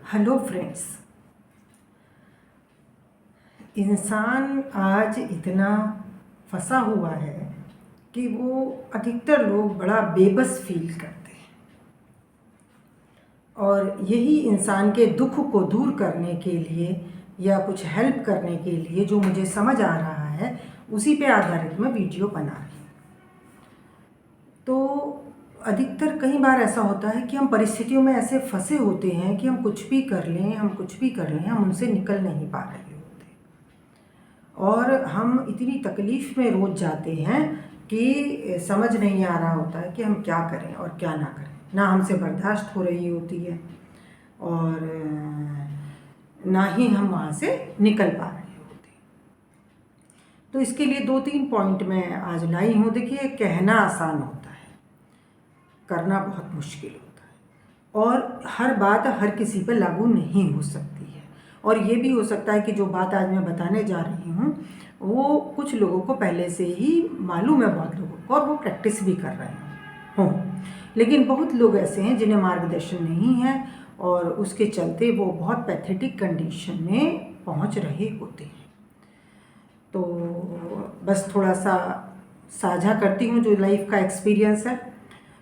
Hello friends. इंसान आज इतना फंसा हुआ है कि वो अधिकतर लोग बड़ा बेबस फील करते हैं, और यही इंसान के दुख को दूर करने के लिए या कुछ हेल्प करने के लिए जो मुझे समझ आ रहा है उसी पे आधारित मैं वीडियो बना रही हूँ। तो अधिकतर कई बार ऐसा होता है कि हम परिस्थितियों में ऐसे फंसे होते हैं कि हम कुछ भी कर लें, हम उनसे निकल नहीं पा रहे होते, और हम इतनी तकलीफ़ में रोज जाते हैं कि समझ नहीं आ रहा होता है कि हम क्या करें और क्या ना करें। ना हमसे बर्दाश्त हो रही होती है और ना ही हम वहाँ से निकल पा रहे होते। तो इसके लिए 2-3 पॉइंट मैं आज लाई हूँ। देखिए, कहना आसान होता है, करना बहुत मुश्किल होता है, और हर बात हर किसी पर लागू नहीं हो सकती है। और ये भी हो सकता है कि जो बात आज मैं बताने जा रही हूँ वो कुछ लोगों को पहले से ही मालूम है, बहुत लोगों को, और वो प्रैक्टिस भी कर रहे हों। लेकिन बहुत लोग ऐसे हैं जिन्हें मार्गदर्शन नहीं है और उसके चलते वो बहुत पैथेटिक कंडीशन में पहुँच रहे होते हैं। तो बस थोड़ा सा साझा करती हूँ जो लाइफ का एक्सपीरियंस है।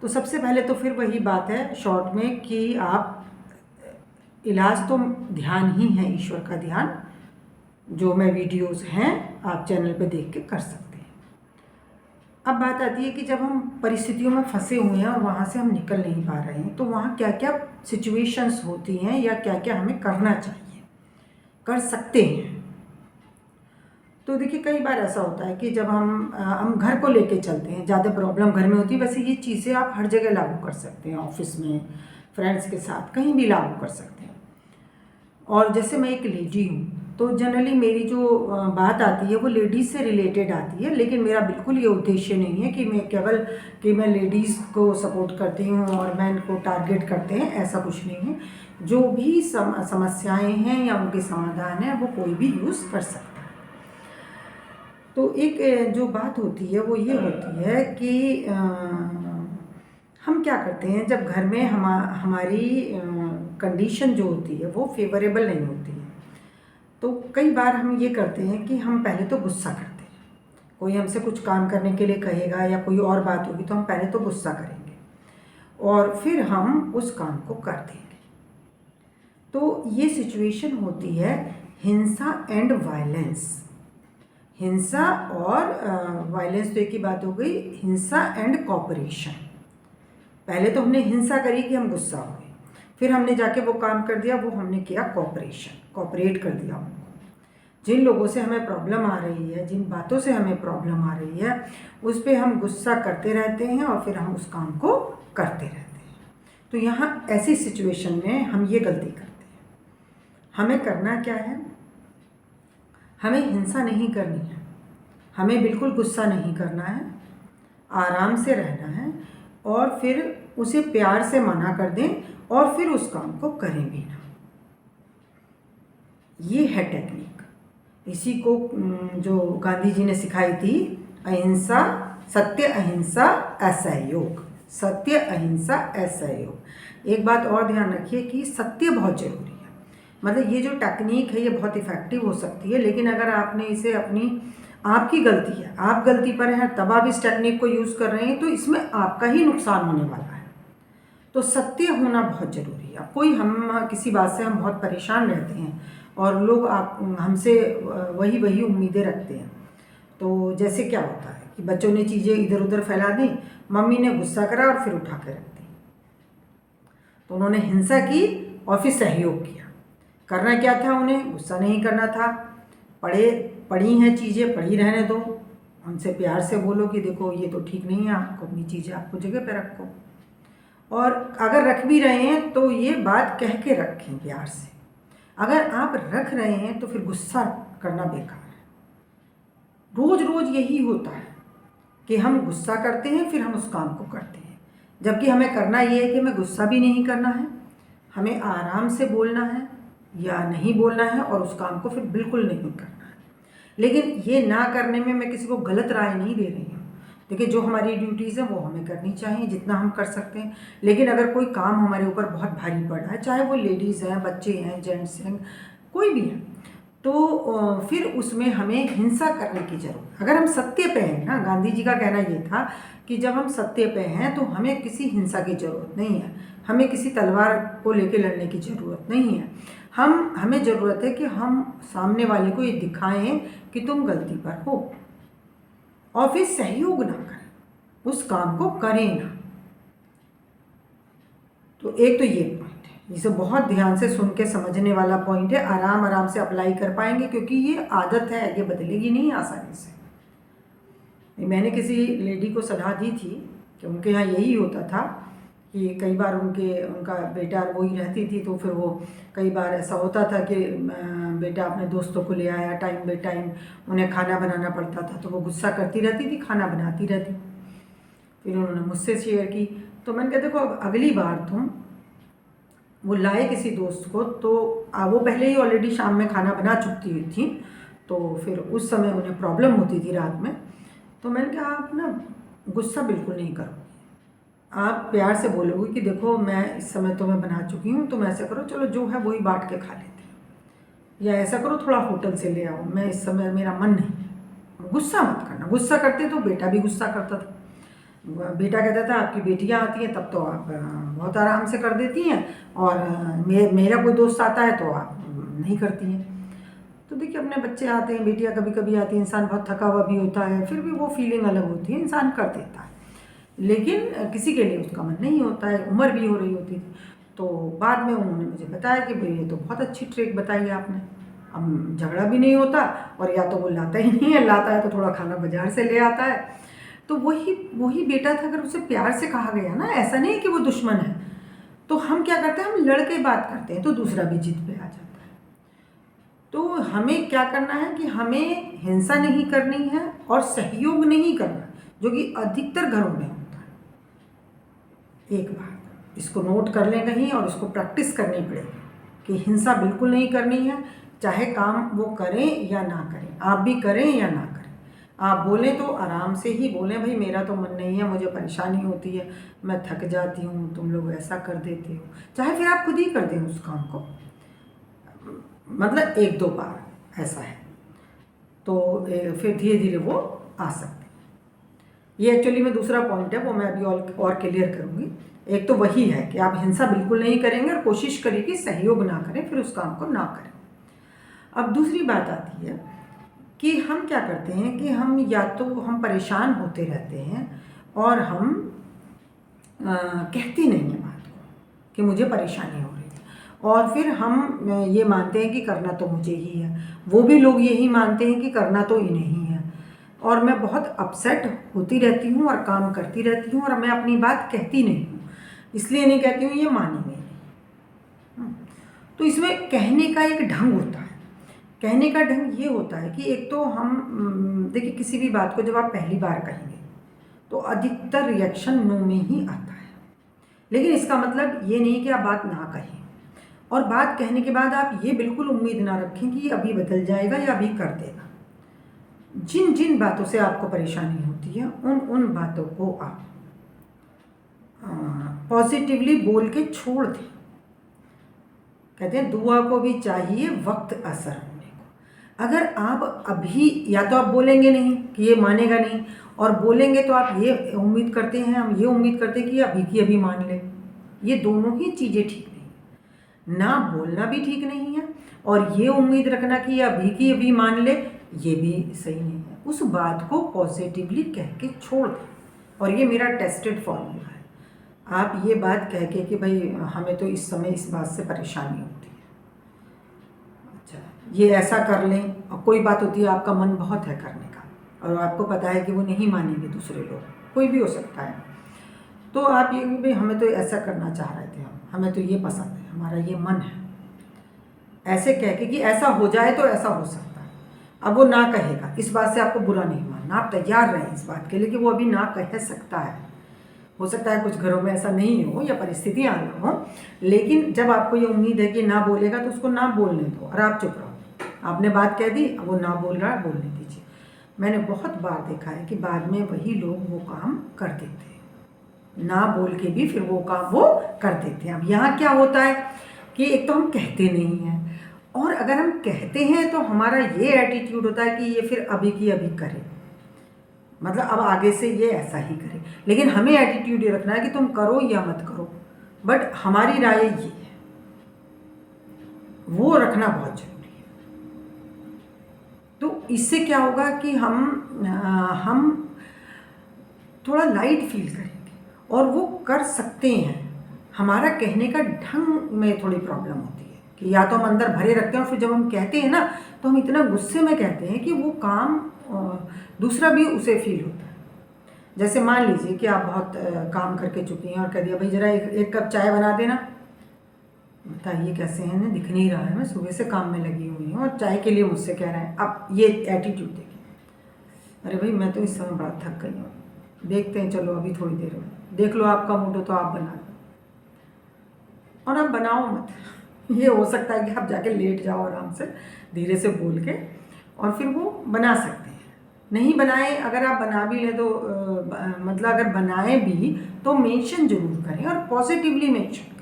तो सबसे पहले तो फिर वही बात है शॉर्ट में कि आप इलाज तो ध्यान ही है, ईश्वर का ध्यान। जो मैं वीडियोस हैं आप चैनल पे देख के कर सकते हैं। अब बात आती है कि जब हम परिस्थितियों में फंसे हुए हैं और वहाँ से हम निकल नहीं पा रहे हैं, तो वहाँ क्या क्या सिचुएशंस होती हैं या क्या क्या हमें करना चाहिए, कर सकते हैं। तो देखिए, कई बार ऐसा होता है कि जब हम घर को लेके चलते हैं, ज़्यादा प्रॉब्लम घर में होती है। वैसे ये चीज़ें आप हर जगह लागू कर सकते हैं, ऑफिस में, फ्रेंड्स के साथ, कहीं भी लागू कर सकते हैं। और जैसे मैं एक लेडी हूँ तो जनरली मेरी जो बात आती है वो लेडीज़ से रिलेटेड आती है, लेकिन मेरा बिल्कुल ये उद्देश्य नहीं है कि मैं केवल कि मैं लेडीज़ को सपोर्ट करती हूँ और मैन को टारगेट करते हैं, ऐसा कुछ नहीं है। जो भी समस्याएं हैं या उनके समाधान हैं वो कोई भी यूज़ कर सकता है। तो एक जो बात होती है वो ये होती है कि हम क्या करते हैं जब घर में हमारी कंडीशन जो होती है वो फेवरेबल नहीं होती है। तो कई बार हम ये करते हैं कि हम पहले तो गुस्सा करते हैं। कोई हमसे कुछ काम करने के लिए कहेगा या कोई और बात होगी तो हम पहले तो गुस्सा करेंगे और फिर हम उस काम को कर देंगे। तो ये सिचुएशन होती है हिंसा एंड वायलेंस। हिंसा और वायलेंस तो एक ही बात हो गई, हिंसा एंड कॉपरेशन। पहले तो हमने हिंसा करी कि हम गुस्सा हो गए, फिर हमने जाके वो काम कर दिया, वो हमने किया कॉपरेशन, कॉपरेट कर दिया उनको। जिन लोगों से हमें प्रॉब्लम आ रही है, जिन बातों से हमें प्रॉब्लम आ रही है, उस पर हम गुस्सा करते रहते हैं और फिर हम उस काम को करते रहते हैं। तो यहाँ ऐसी सिचुएशन में हम ये गलती करते हैं। हमें करना क्या है? हमें हिंसा नहीं करनी है, हमें बिल्कुल गुस्सा नहीं करना है, आराम से रहना है और फिर उसे प्यार से मना कर दें और फिर उस काम को करें भी ना। ये है टेक्निक। इसी को जो गांधी जी ने सिखाई थी, अहिंसा, सत्य, अहिंसा, असहयोग। सत्य, अहिंसा, असहयोग। एक बात और ध्यान रखिए कि सत्य बहुत जरूरी है। मतलब ये जो टेक्निक है ये बहुत इफ़ेक्टिव हो सकती है, लेकिन अगर आपने इसे आपकी गलती है, आप गलती पर हैं तब आप इस टेक्निक को यूज़ कर रहे हैं, तो इसमें आपका ही नुकसान होने वाला है। तो सत्य होना बहुत ज़रूरी है। हम किसी बात से हम बहुत परेशान रहते हैं और लोग हमसे वही उम्मीदें रखते हैं। तो जैसे क्या होता है कि बच्चों ने चीज़ें इधर उधर फैला दी, मम्मी ने गुस्सा करा और फिर उठा के रख दी। तो उन्होंने हिंसा की और फिर सहयोग किया। करना क्या था? उन्हें गुस्सा नहीं करना था। पड़ी हैं चीज़ें, पड़ी रहने दो। उनसे प्यार से बोलो कि देखो ये तो ठीक नहीं है, आपको अपनी चीज़ें आपको जगह पे रखो। और अगर रख भी रहे हैं तो ये बात कह के रखें प्यार से। अगर आप रख रहे हैं तो फिर गुस्सा करना बेकार है। रोज रोज यही होता है कि हम गुस्सा करते हैं फिर हम उस काम को करते हैं, जबकि हमें करना ये है कि हमें गुस्सा भी नहीं करना है, हमें आराम से बोलना है या नहीं बोलना है और उस काम को फिर बिल्कुल नहीं करना है। लेकिन ये ना करने में मैं किसी को गलत राय नहीं दे रही हूँ। देखिए, जो हमारी ड्यूटीज़ हैं वो हमें करनी चाहिए जितना हम कर सकते हैं, लेकिन अगर कोई काम हमारे ऊपर बहुत भारी पड़ रहा है, चाहे वो लेडीज़ हैं, बच्चे हैं, जेंट्स हैं, कोई भी है, तो फिर उसमें हमें हिंसा करने की ज़रूरत। अगर हम सत्य पे हैं ना, गांधी जी का कहना ये था कि जब हम सत्य पे हैं तो हमें किसी हिंसा की ज़रूरत नहीं है, हमें किसी तलवार को लेके लड़ने की ज़रूरत नहीं है। हमें ज़रूरत है कि हम सामने वाले को ये दिखाएं कि तुम गलती पर हो, और फिर सहयोग ना करें, उस काम को करें ना। तो एक तो ये पॉइंट है, इसे बहुत ध्यान से सुन के समझने वाला पॉइंट है, आराम आराम से अप्लाई कर पाएंगे, क्योंकि ये आदत है, ये बदलेगी नहीं आसानी से। मैंने किसी लेडी को सलाह दी थी कि उनके यहाँ यही होता था कि कई बार उनका बेटा वही रहती थी, तो फिर वो कई बार ऐसा होता था कि बेटा अपने दोस्तों को ले आया, टाइम बे टाइम उन्हें खाना बनाना पड़ता था, तो वो गुस्सा करती रहती थी, खाना बनाती रहती। फिर उन्होंने मुझसे शेयर की, तो मैंने कहा देखो, अब अगली बार तुम वो लाए किसी दोस्त को, तो वो पहले ही ऑलरेडी शाम में खाना बना चुकी हुई थी, तो फिर उस समय उन्हें प्रॉब्लम होती थी रात में। तो मैंने कहा आप ना गुस्सा बिल्कुल नहीं करो, आप प्यार से बोलोगे कि देखो मैं इस समय तो मैं बना चुकी हूँ, तुम ऐसा करो, चलो जो है वही बांट के खा लेते हैं, या ऐसा करो थोड़ा होटल से ले आओ, मैं इस समय मेरा मन नहीं है। गुस्सा मत करना। गुस्सा करते तो बेटा भी गुस्सा करता था। बेटा कहता था आपकी बेटियाँ आती हैं तब तो आप बहुत आराम से कर देती हैं, और मेरा कोई दोस्त आता है तो आप नहीं करती हैं। तो देखिए, अपने बच्चे आते हैं, बेटियाँ कभी कभी आती हैं, इंसान बहुत थका हुआ भी होता है, फिर भी वो फीलिंग अलग होती है, इंसान कर देता है, लेकिन किसी के लिए उसका मन नहीं होता है, उम्र भी हो रही होती थी। तो बाद में उन्होंने मुझे बताया कि भाई ये तो बहुत अच्छी ट्रिक बताई आपने, अब झगड़ा भी नहीं होता, और या तो वो लाता ही नहीं है, लाता है तो थोड़ा खाना बाजार से ले आता है। तो वही बेटा था, अगर उसे प्यार से कहा गया ना, ऐसा नहीं कि वो दुश्मन है, तो हम क्या करते हैं, हम लड़के बात करते हैं तो दूसरा भी जिद पे आ जाता है। तो हमें क्या करना है कि हमें हिंसा नहीं करनी है और सहयोग नहीं करना, जो कि अधिकतर घरों में होता है। एक बात इसको नोट कर लें कहीं, और इसको प्रैक्टिस करनी पड़ेगी कि हिंसा बिल्कुल नहीं करनी है, चाहे काम वो करें या ना करें, आप भी करें या ना करें। आप बोलें तो आराम से ही बोलें, भाई मेरा तो मन नहीं है, मुझे परेशानी होती है, मैं थक जाती हूँ, तुम लोग ऐसा कर देते हो, चाहे फिर आप खुद ही कर दें उस काम को, मतलब 1-2 बार ऐसा है, तो फिर धीरे धीरे वो आ सकते हैं। ये एक्चुअली में दूसरा पॉइंट है, वो मैं अभी और क्लियर करूँगी। एक तो वही है कि आप हिंसा बिल्कुल नहीं करेंगे, और कोशिश करिए कि सहयोग ना करें, फिर उस काम को ना करें। अब दूसरी बात आती है कि हम क्या करते हैं कि हम या तो हम परेशान होते रहते हैं, और हम कहते नहीं हैं बात को कि मुझे परेशानी हो रही है, और फिर हम ये मानते हैं कि करना तो मुझे ही है, वो भी लोग यही मानते हैं कि करना तो इन्हें ही है, और मैं बहुत अपसेट होती रहती हूँ और काम करती रहती हूँ, और मैं अपनी बात कहती नहीं हूँ। इसलिए नहीं कहती हूँ, ये मानेंगे नहीं। तो इसमें कहने का एक ढंग होता है। कहने का ढंग ये होता है कि एक तो हम देखिए, किसी भी बात को जब आप पहली बार कहेंगे तो अधिकतर रिएक्शन नो में ही आता है, लेकिन इसका मतलब ये नहीं कि आप बात ना कहें, और बात कहने के बाद आप ये बिल्कुल उम्मीद ना रखें कि ये अभी बदल जाएगा या अभी कर देगा। जिन जिन बातों से आपको परेशानी होती है, उन बातों को आप पॉजिटिवली बोल के छोड़ दें। कहते हैं दुआ को भी चाहिए वक्त असर होने को। अगर आप अभी, या तो आप बोलेंगे नहीं कि ये मानेगा नहीं, और बोलेंगे तो आप ये उम्मीद करते हैं, हम ये उम्मीद करते हैं कि अभी की अभी मान ले, ये दोनों ही चीज़ें ठीक नहीं। ना बोलना भी ठीक नहीं है, और ये उम्मीद रखना कि ये अभी की अभी मान ले, ये भी सही नहीं है। उस बात को पॉजिटिवली कह के छोड़ दें, और ये मेरा टेस्टेड फॉर्मूला है। आप ये बात कह के कि भाई हमें तो इस समय इस बात से परेशानी होती है, अच्छा ये ऐसा कर लें, और कोई बात होती है आपका मन बहुत है करने का, और आपको पता है कि वो नहीं मानेंगे दूसरे लोग, कोई भी हो सकता है, तो आप ये भाई हमें तो ऐसा करना चाह रहे थे, हमें तो ये पसंद है, हमारा ये मन है, ऐसे कह के कि ऐसा हो जाए तो ऐसा हो सकता है। अब वो ना कहेगा, इस बात से आपको बुरा नहीं मानना, आप तैयार रहें इस बात के लिए कि वो अभी ना कह सकता है। हो सकता है कुछ घरों में ऐसा नहीं हो या परिस्थितियाँ अलग हो, लेकिन जब आपको ये उम्मीद है कि ना बोलेगा तो उसको ना बोलने दो, और आप चुप रहो। आपने बात कह दी, अब वो ना बोल रहा है, बोलने दीजिए। मैंने बहुत बार देखा है कि बाद में वही लोग वो काम कर देते हैं, ना बोल के भी फिर वो काम वो कर देते हैं। अब यहाँ क्या होता है कि एक तो हम कहते नहीं हैं, और अगर हम कहते हैं तो हमारा ये एटीट्यूड होता है कि ये फिर अभी की अभी करे, मतलब अब आगे से ये ऐसा ही करे। लेकिन हमें एटीट्यूड ये रखना है कि तुम करो या मत करो, बट हमारी राय ये है, वो रखना बहुत जरूरी है। तो इससे क्या होगा कि हम थोड़ा लाइट फील करेंगे और वो कर सकते हैं। हमारा कहने का ढंग में थोड़ी प्रॉब्लम होती है कि या तो हम अंदर भरे रखते हैं और फिर जब हम कहते हैं ना तो हम इतना गुस्से में कहते हैं कि वो काम दूसरा भी उसे फील होता है। जैसे मान लीजिए कि आप बहुत काम करके चुकी हैं और कह दिया भाई ज़रा एक कप चाय बना देना। बताइए कैसे हैं, ना दिख नहीं रहा है, मैं सुबह से काम में लगी हुई हूँ और चाय के लिए मुझसे कह रहा है। अब ये एटीट्यूड देखिए, अरे भाई मैं तो इस समय बड़ा थक गई हूँ, देखते हैं चलो अभी थोड़ी देर में, देख लो आपका मूड हो तो आप बना लो, और आप बनाओ मत। ये हो सकता है कि आप जाके लेट जाओ आराम से धीरे से बोल के, और फिर वो बना सकते हैं। नहीं बनाए, अगर आप बना भी लें तो मतलब अगर बनाए भी तो मेंशन जरूर करें और पॉजिटिवली मेंशन करें।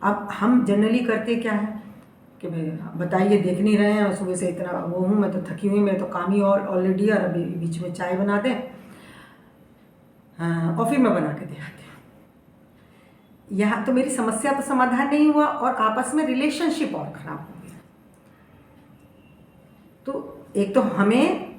अब हम जनरली करते क्या है कि भाई बताइए देख नहीं रहे हैं, सुबह से इतना वो हूँ, मैं तो थकी हुई, मेरा तो काम ही और ऑलरेडी, और अभी बीच में चाय बना दें, हाँ, और फिर मैं बना के दे आती हूँ। यहाँ तो मेरी समस्या तो समाधान नहीं हुआ और आपस में रिलेशनशिप और खराब हो गया। तो एक तो हमें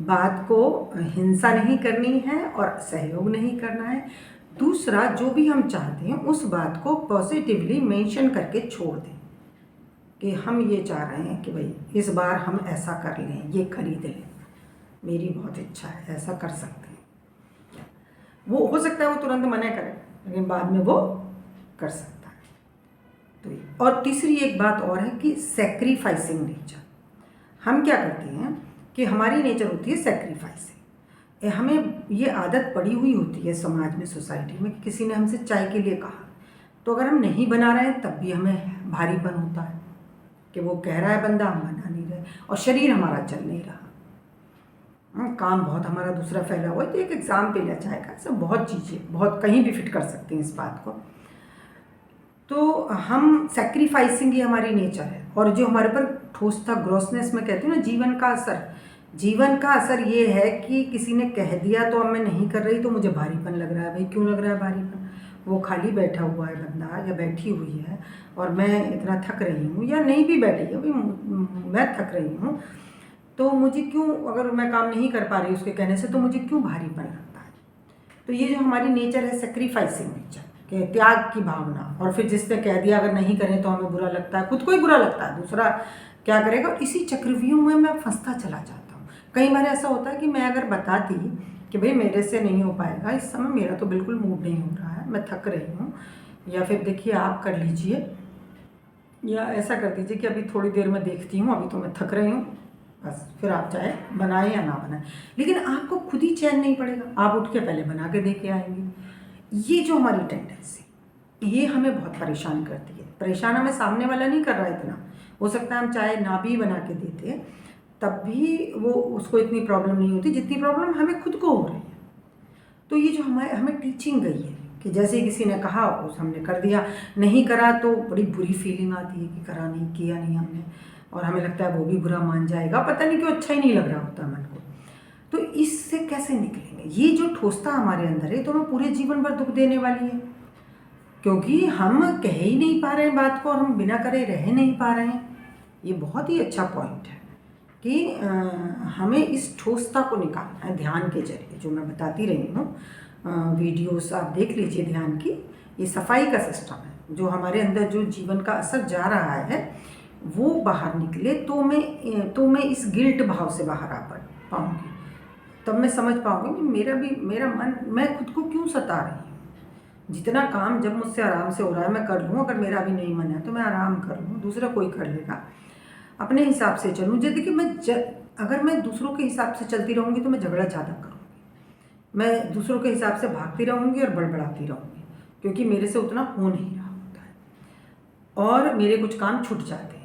बात को हिंसा नहीं करनी है और सहयोग नहीं करना है, दूसरा जो भी हम चाहते हैं उस बात को पॉजिटिवली मेंशन करके छोड़ दें कि हम ये चाह रहे हैं कि भाई इस बार हम ऐसा कर लें, ये खरीद लें, मेरी बहुत इच्छा है, ऐसा कर सकते हैं। वो हो सकता है वो तुरंत मना करे, लेकिन बाद में वो कर सकता है। तो और तीसरी एक बात और है कि सैक्रिफाइसिंग नेचर। हम क्या करते हैं कि हमारी नेचर होती है सैक्रिफाइसिंग। हमें ये आदत पड़ी हुई होती है समाज में, सोसाइटी में, कि किसी ने हमसे चाय के लिए कहा तो अगर हम नहीं बना रहे हैं तब भी हमें भारीपन होता है कि वो कह रहा है बंदा, हम बना नहीं रहे, और शरीर हमारा चल नहीं रहा, काम बहुत हमारा दूसरा फैला हुआ है। तो एक एग्जाम्पल है चाय का, सब बहुत चीज़ें बहुत कहीं भी फिट कर सकते हैं इस बात को। तो हम सैक्रिफाइसिंग, ये हमारी नेचर है। और जो हमारे पर ठोसता ग्रॉसनेस में कहते हैं ना, जीवन का असर, जीवन का असर ये है कि किसी ने कह दिया तो अब मैं नहीं कर रही तो मुझे भारीपन लग रहा है। भाई क्यों लग रहा है भारीपन? वो खाली बैठा हुआ है बंदा या बैठी हुई है और मैं इतना थक रही हूँ, या नहीं भी बैठी है, भाई मैं थक रही हूँ, तो मुझे क्यों, अगर मैं काम नहीं कर पा रही उसके कहने से, तो मुझे क्यों भारीपन लगता है? तो ये जो हमारी नेचर है सैक्रिफाइसिंग नेचर, कि त्याग की भावना। और फिर जिसने कह दिया अगर नहीं करें तो हमें बुरा लगता है, खुद को ही बुरा लगता है, दूसरा क्या करेगा? और इसी चक्रव्यूह में मैं फंसता चला जाता हूँ। कई बार ऐसा होता है कि मैं अगर बताती कि भाई मेरे से नहीं हो पाएगा इस समय, मेरा तो बिल्कुल मूड नहीं हो रहा है, मैं थक रही हूँ, या फिर देखिए आप कर लीजिए, या ऐसा कर दीजिए कि अभी थोड़ी देर में देखती हूँ, अभी तो मैं थक रही हूँ, बस फिर आप चाहे बनाएं या ना बनाएं, लेकिन आपको खुद ही चैन नहीं पड़ेगा, आप उठ के पहले बना के दे के आएंगे। ये जो हमारी टेंडेंसी, ये हमें बहुत परेशान करती है। परेशान हमें सामने वाला नहीं कर रहा है इतना, हो सकता है हम चाहे ना भी बना के देते तब भी वो उसको इतनी प्रॉब्लम नहीं होती जितनी प्रॉब्लम हमें खुद को हो रही है। तो ये जो हमें टीचिंग गई है कि जैसे किसी ने कहा उस हमने कर दिया, नहीं करा तो बड़ी बुरी फीलिंग आती है कि करा नहीं, किया नहीं हमने, और हमें लगता है वो भी बुरा मान जाएगा, पता नहीं क्यों अच्छा ही नहीं लग रहा होता मन को। तो इससे कैसे निकलेंगे? ये जो ठोसता हमारे अंदर है तो हमें पूरे जीवन भर दुख देने वाली है, क्योंकि हम कह ही नहीं पा रहे हैं बात को और हम बिना करे रह नहीं पा रहे हैं। ये बहुत ही अच्छा पॉइंट है कि हमें इस ठोसता को निकालना है ध्यान के जरिए, जो मैं बताती रही हूँ। वीडियोस आप देख लीजिए ध्यान की, ये सफाई का सिस्टम है। जो हमारे अंदर जो जीवन का असर जा रहा है वो बाहर निकले तो मैं इस गिल्ट भाव से बाहर आ पाऊँगी, तब मैं समझ पाऊँगी कि मेरा मन, मैं खुद को क्यों सता रही हूँ। जितना काम जब मुझसे आराम से हो रहा है मैं कर लूँ, अगर मेरा भी नहीं मन है तो मैं आराम कर लूँ, दूसरा कोई कर लेगा, अपने हिसाब से चलूँ। जैसे कि अगर मैं दूसरों के हिसाब से चलती रहूँगी तो मैं झगड़ा ज़्यादा करूँगी, मैं दूसरों के हिसाब से भागती रहूँगी और बड़बड़ाती रहूँगी, क्योंकि मेरे से उतना हो नहीं रहा होता है और मेरे कुछ काम छूट जाते हैं।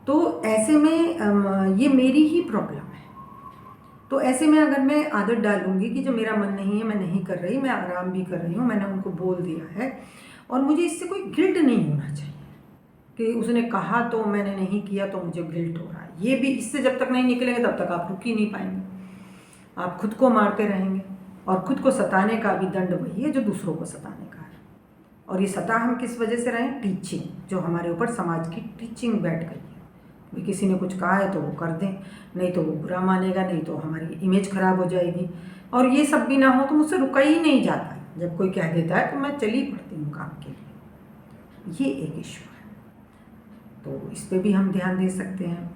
तो ऐसे में ये मेरी ही प्रॉब्लम है। तो ऐसे में अगर मैं आदत डालूँगी कि जब मेरा मन नहीं है, मैं नहीं कर रही, मैं आराम भी कर रही हूँ, मैंने उनको बोल दिया है और मुझे इससे कोई गिल्ट नहीं होना चाहिए कि उसने कहा तो मैंने नहीं किया तो मुझे गिल्ट हो रहा है। ये भी, इससे जब तक नहीं निकलेंगे तब तक आप रुक ही नहीं पाएंगे, आप खुद को मारते रहेंगे। और खुद को सताने का भी दंड वही है जो दूसरों को सताने का है। और ये सता हम किस वजह से रहे? टीचिंग, जो हमारे ऊपर समाज की टीचिंग बैठ गई है। भी किसी ने कुछ कहा है तो वो कर दें, नहीं तो वो बुरा मानेगा, नहीं तो हमारी इमेज खराब हो जाएगी। और ये सब भी ना हो तो मुझसे रुका ही नहीं जाता है। जब कोई कह देता है तो मैं चली पड़ती हूँ काम के लिए। ये एक इशू है, तो इस पे भी हम ध्यान दे सकते हैं।